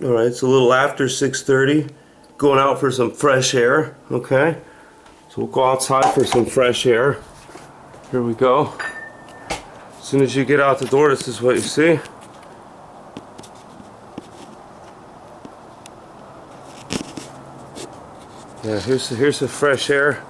All right, it's a little after 6:30. Going out for some fresh air. Okay, so we'll go outside for some fresh air. Here we go. As soon as you get out the door, this is what you see. Yeah, here's the fresh air.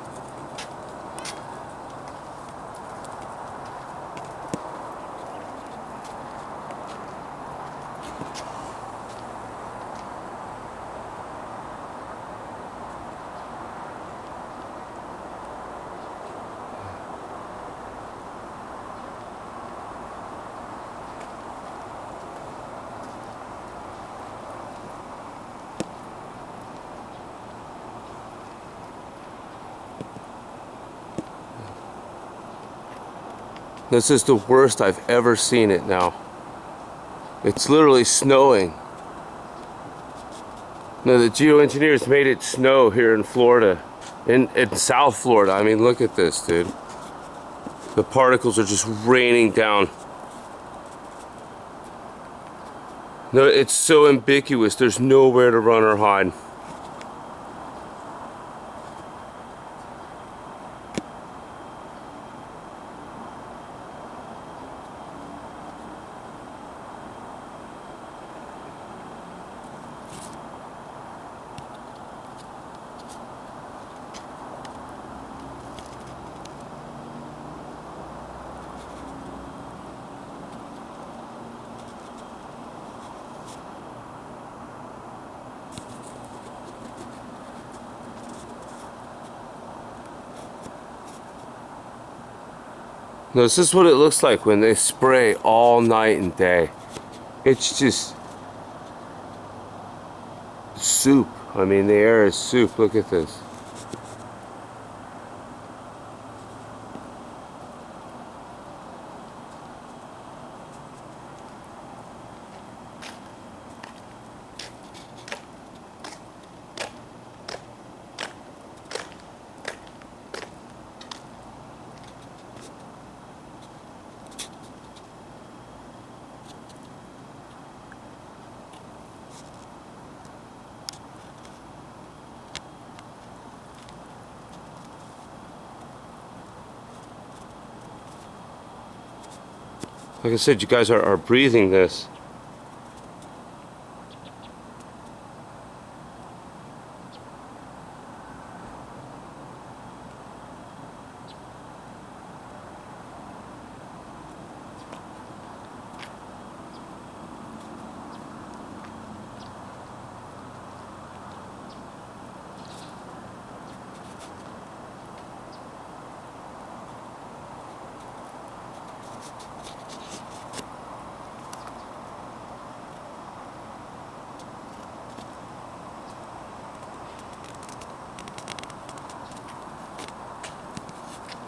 This is the worst I've ever seen it now. It's literally snowing. No, the geoengineers made it snow here in Florida. In South Florida. I mean, look at this, dude. The particles are just raining down. No, it's so ambiguous. There's nowhere to run or hide. No, this is what it looks like when they spray all night and day. It's just soup. I mean, the air is soup. Look at this. Like I said, you guys are breathing this.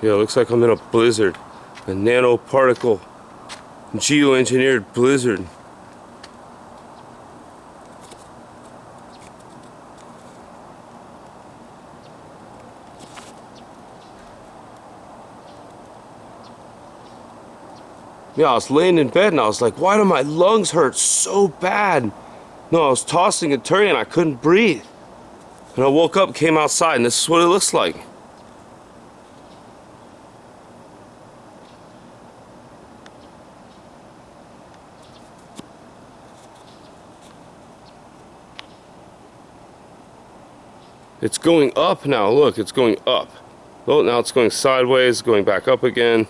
Yeah, it looks like I'm in a blizzard. A nanoparticle geoengineered blizzard. Yeah, I was laying in bed and I was like, why do my lungs hurt so bad? No, I was tossing and turning and I couldn't breathe. And I woke up, came outside, and this is what it looks like. It's going up now, look, it's going up. Oh, now it's going sideways, going back up again.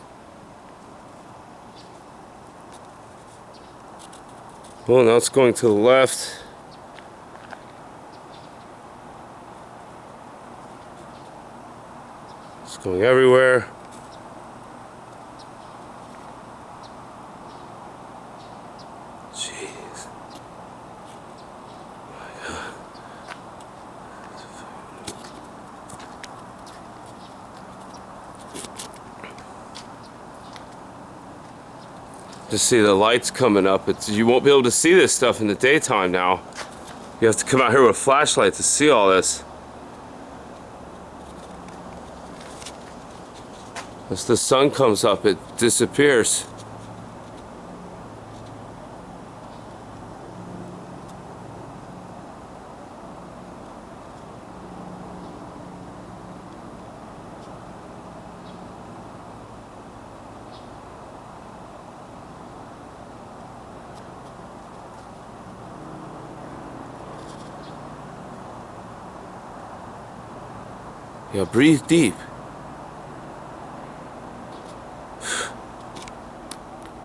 Well, now it's going to the left. It's going everywhere. Jeez. My God. Just see the lights coming up. You won't be able to see this stuff in the daytime now. You have to come out here with a flashlight to see all this. As the sun comes up, it disappears. Yeah, breathe deep.